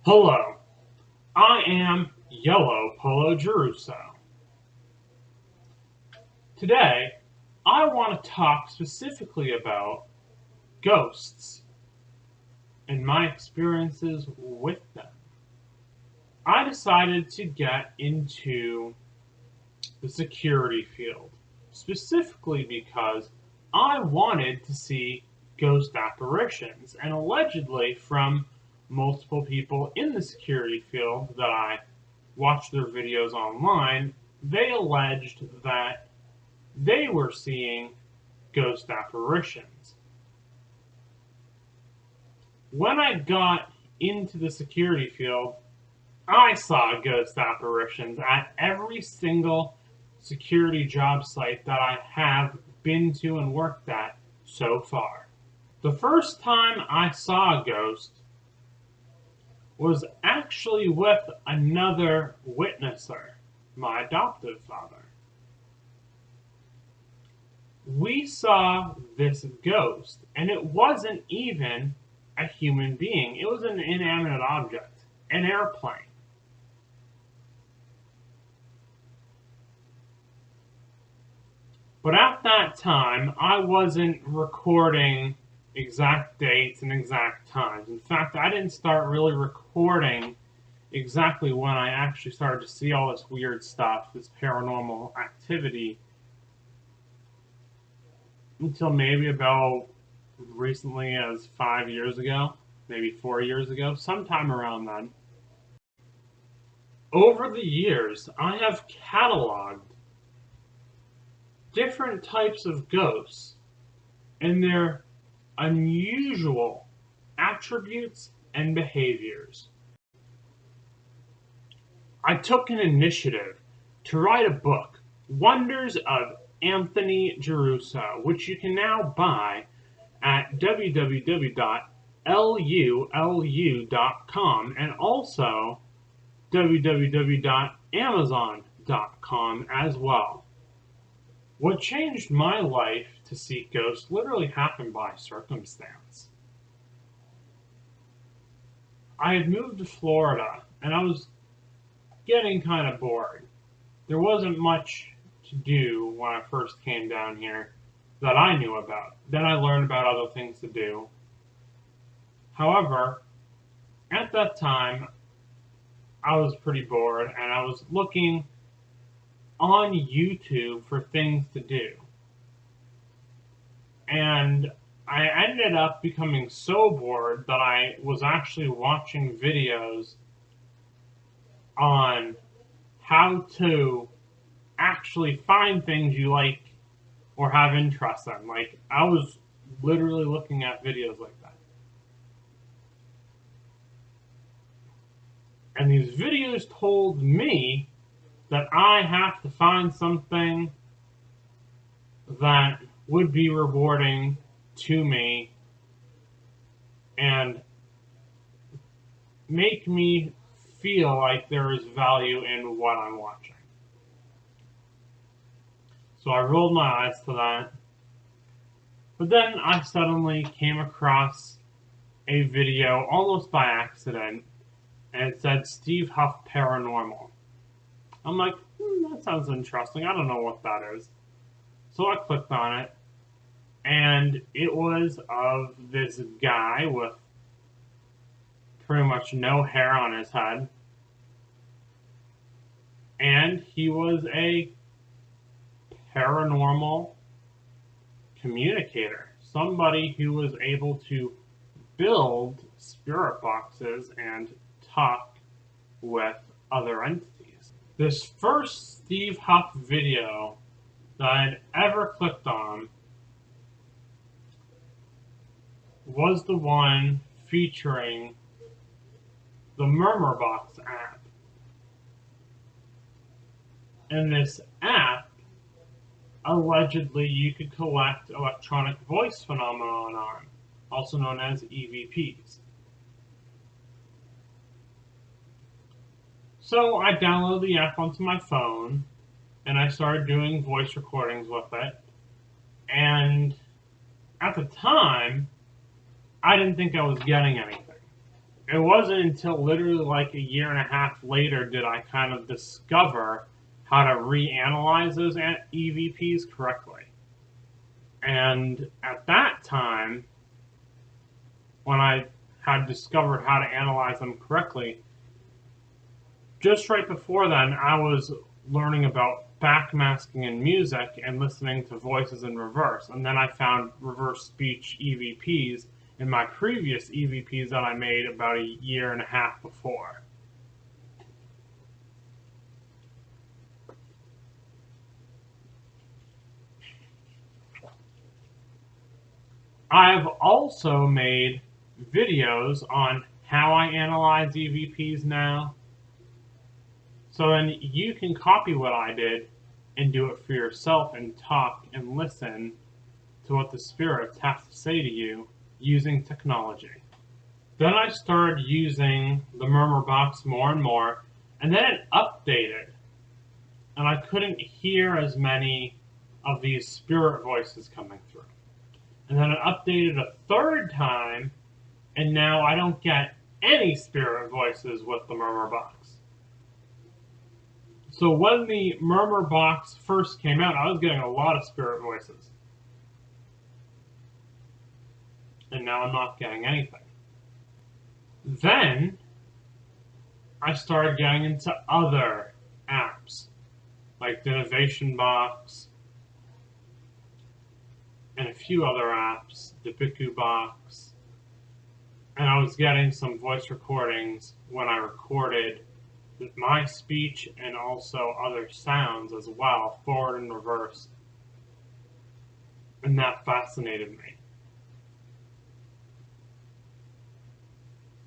Hello, I am Polo Giarrusso. Today, I want to talk specifically about ghosts and my experiences with them. I decided to get into the security field, specifically because I wanted to see ghost apparitions, and allegedly from multiple people in the security field that I watched their videos online, they alleged that they were seeing ghost apparitions. When I got into the security field, I saw ghost apparitions at every single security job site that I have been to and worked at so far. The first time I saw a ghost was actually with another witnesser, my adoptive father. We saw this ghost, and it wasn't even a human being. It was an inanimate object, an airplane. But at that time, I wasn't recording exact dates and exact times. In fact, I didn't start really recording exactly when I actually started to see all this weird stuff, this paranormal activity, until maybe about recently as 5 years ago, maybe 4 years ago, sometime around then. Over the years, I have cataloged different types of ghosts and their unusual attributes and behaviors. I took an initiative to write a book, Wonders of Anthony Giarrusso, which you can now buy at www.lulu.com and also www.amazon.com as well. What changed my life to see ghosts literally happened by circumstance. I had moved to Florida and I was getting kind of bored. There wasn't much to do when I first came down here that I knew about. Then I learned about other things to do. However, at that time, I was pretty bored and I was looking on YouTube for things to do. And I ended up becoming so bored that I was actually watching videos on how to actually find things you like or have interest in. Like, I was literally looking at videos like that. And these videos told me that I have to find something that would be rewarding to me and make me feel like there is value in what I'm watching. So I rolled my eyes to that. But then I suddenly came across a video almost by accident, and it said Steve Huff Paranormal. I'm like, that sounds interesting. I don't know what that is. So I clicked on it, and it was of this guy with pretty much no hair on his head, and he was a paranormal communicator, somebody who was able to build spirit boxes and talk with other entities. This first Steve Huff video that I'd ever clicked on was the one featuring the Murmurbox app. In this app, allegedly you could collect electronic voice phenomenon on, also known as EVPs. So I downloaded the app onto my phone and I started doing voice recordings with it. And at the time, I didn't think I was getting anything. It wasn't until literally like a year and a half later did I kind of discover how to reanalyze those EVPs correctly. And at that time, when I had discovered how to analyze them correctly, just right before then, I was learning about backmasking in music and listening to voices in reverse. And then I found reverse speech EVPs in my previous EVPs that I made about a year and a half before. I've also made videos on how I analyze EVPs now. So then you can copy what I did and do it for yourself and talk and listen to what the spirits have to say to you using technology. Then I started using the murmur box more and more, and then it updated, and I couldn't hear as many of these spirit voices coming through. And then it updated a third time, and now I don't get any spirit voices with the murmur box. So when the murmur box first came out, I was getting a lot of spirit voices. And now I'm not getting anything. Then I started getting into other apps, like the Innovation Box and a few other apps, the Biku Box. And I was getting some voice recordings when I recorded my speech and also other sounds as well, forward and reverse. And that fascinated me.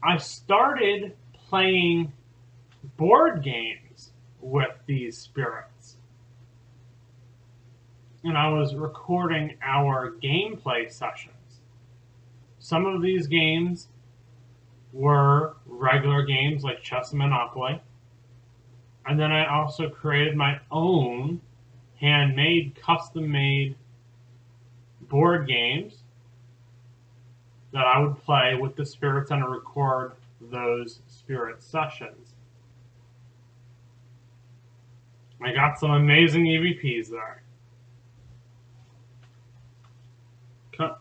I started playing board games with these spirits. And I was recording our gameplay sessions. Some of these games were regular games like chess and Monopoly. And then I also created my own handmade, custom-made board games that I would play with the spirits and record those spirit sessions. I got some amazing EVPs there. Cut.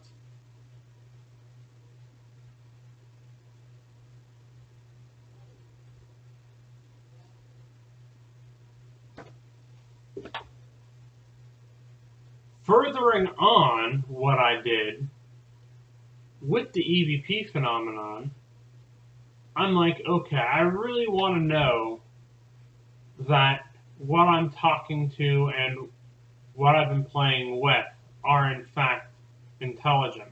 Furthering on what I did with the EVP phenomenon, I'm like, okay, I really want to know that what I'm talking to and what I've been playing with are in fact intelligent.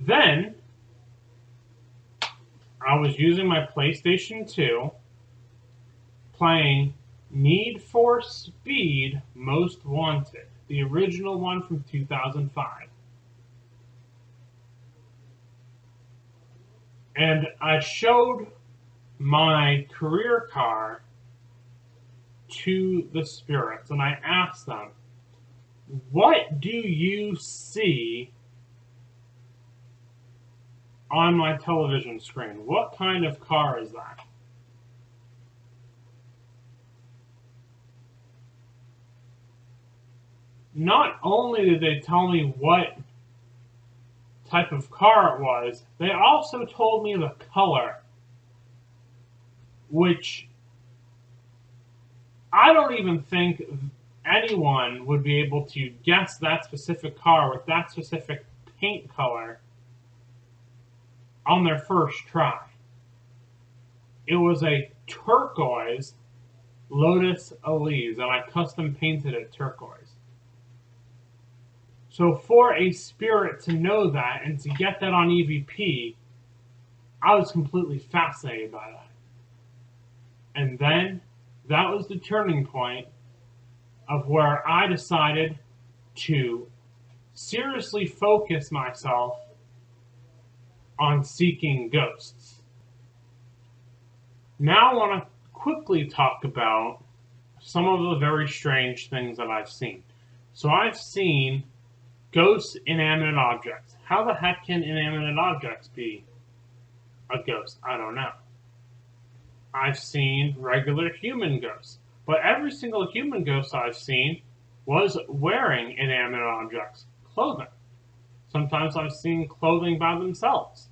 Then I was using my PlayStation 2 playing Need for Speed Most Wanted, the original one from 2005. And I showed my career car to the spirits, and I asked them, what do you see on my television screen? What kind of car is that? Not only did they tell me what type of car it was, they also told me the color, which I don't even think anyone would be able to guess that specific car with that specific paint color on their first try. It was a turquoise Lotus Elise, and I custom painted it turquoise. So for a spirit to know that and to get that on EVP, I was completely fascinated by that. And then that was the turning point of where I decided to seriously focus myself on seeking ghosts. Now I want to quickly talk about some of the very strange things that I've seen. So I've seen ghosts, inanimate objects. How the heck can inanimate objects be a ghost? I don't know. I've seen regular human ghosts, but every single human ghost I've seen was wearing inanimate objects, clothing. Sometimes I've seen clothing by themselves,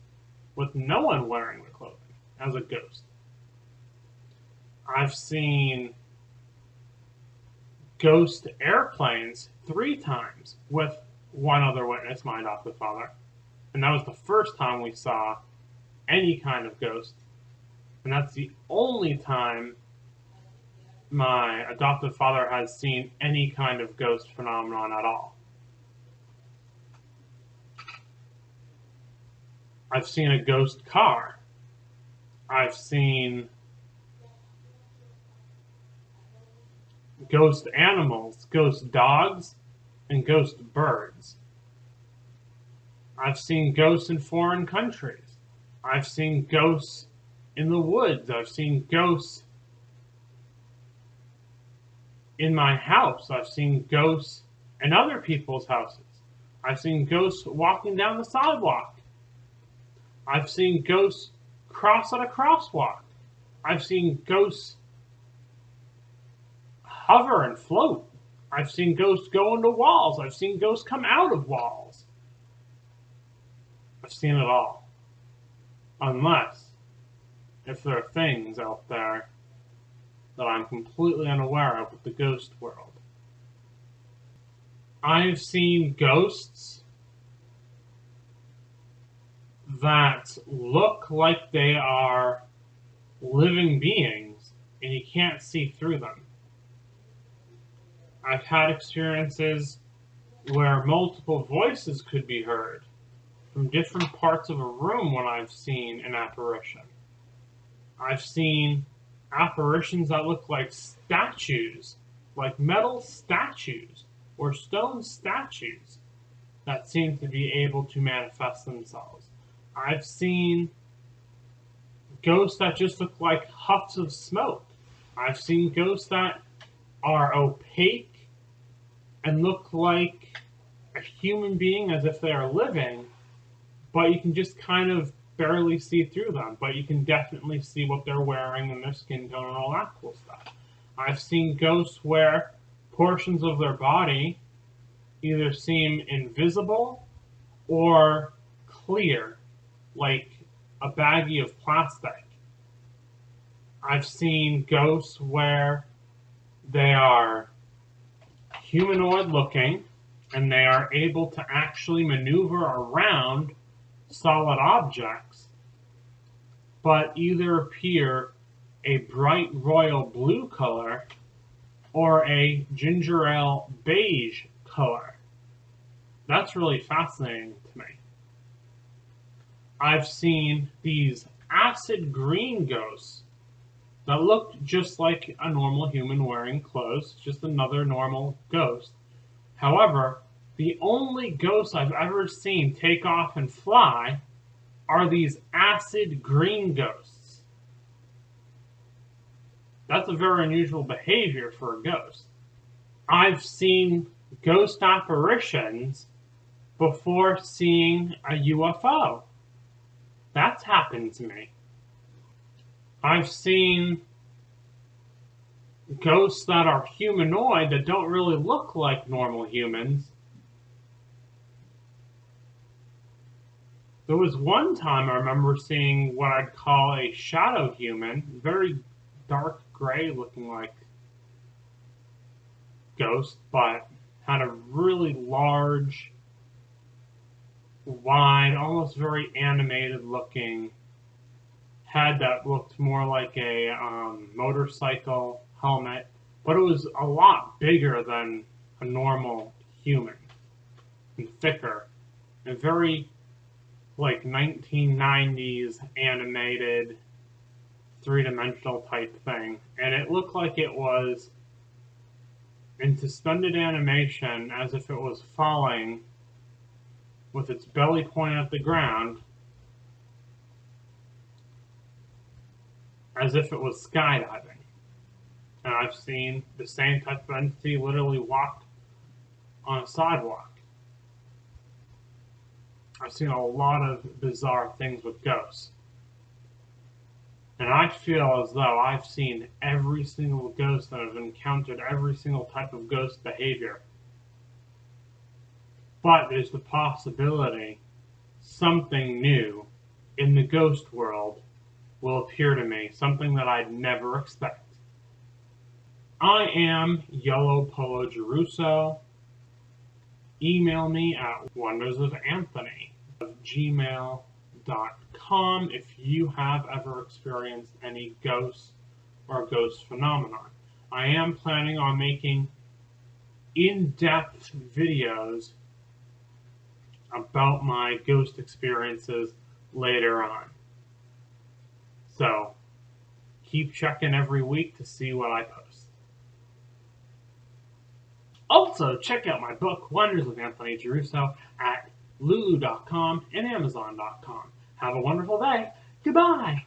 with no one wearing the clothing as a ghost. I've seen ghost airplanes 3 times with one other witness, my adoptive father. And that was the first time we saw any kind of ghost. And that's the only time my adoptive father has seen any kind of ghost phenomenon at all. I've seen a ghost car. I've seen ghost animals, ghost dogs, and ghost birds. I've seen ghosts in foreign countries. I've seen ghosts in the woods. I've seen ghosts in my house. I've seen ghosts in other people's houses. I've seen ghosts walking down the sidewalk. I've seen ghosts cross at a crosswalk. I've seen ghosts hover and float. I've seen ghosts go into walls. I've seen ghosts come out of walls. I've seen it all. Unless, if there are things out there that I'm completely unaware of with the ghost world. I've seen ghosts that look like they are living beings and you can't see through them. I've had experiences where multiple voices could be heard from different parts of a room when I've seen an apparition. I've seen apparitions that look like statues, like metal statues or stone statues that seem to be able to manifest themselves. I've seen ghosts that just look like huffs of smoke. I've seen ghosts that are opaque and look like a human being as if they are living, but you can just kind of barely see through them, but you can definitely see what they're wearing and their skin tone and all that cool stuff. I've seen ghosts where portions of their body either seem invisible or clear, like a baggie of plastic. I've seen ghosts where they are humanoid looking and they are able to actually maneuver around solid objects, but either appear a bright royal blue color or a ginger ale beige color. That's really fascinating to me. I've seen these acid green ghosts that looked just like a normal human wearing clothes, just another normal ghost. However, the only ghosts I've ever seen take off and fly are these acid green ghosts. That's a very unusual behavior for a ghost. I've seen ghost apparitions before seeing a UFO. That's happened to me. I've seen ghosts that are humanoid that don't really look like normal humans. There was one time I remember seeing what I'd call a shadow human, very dark gray looking like ghost, but had a really large, wide, almost very animated looking head that looked more like a motorcycle helmet, but it was a lot bigger than a normal human and thicker and very like 1990s animated 3-dimensional type thing. And it looked like it was in suspended animation as if it was falling with its belly pointed at the ground, as if it was skydiving. And I've seen the same type of entity literally walk on a sidewalk. I've seen a lot of bizarre things with ghosts. And I feel as though I've seen every single ghost and have encountered every single type of ghost behavior. But there's the possibility something new in the ghost world will appear to me, something that I'd never expect. I am Yellow Polo Giarrusso. Email me at wondersofAnthony@gmail.com if you have ever experienced any ghosts or ghost phenomenon. I am planning on making in-depth videos about my ghost experiences later on. So keep checking every week to see what I post. Also, check out my book, Wonders of Anthony Giarrusso, at lulu.com and amazon.com. Have a wonderful day. Goodbye.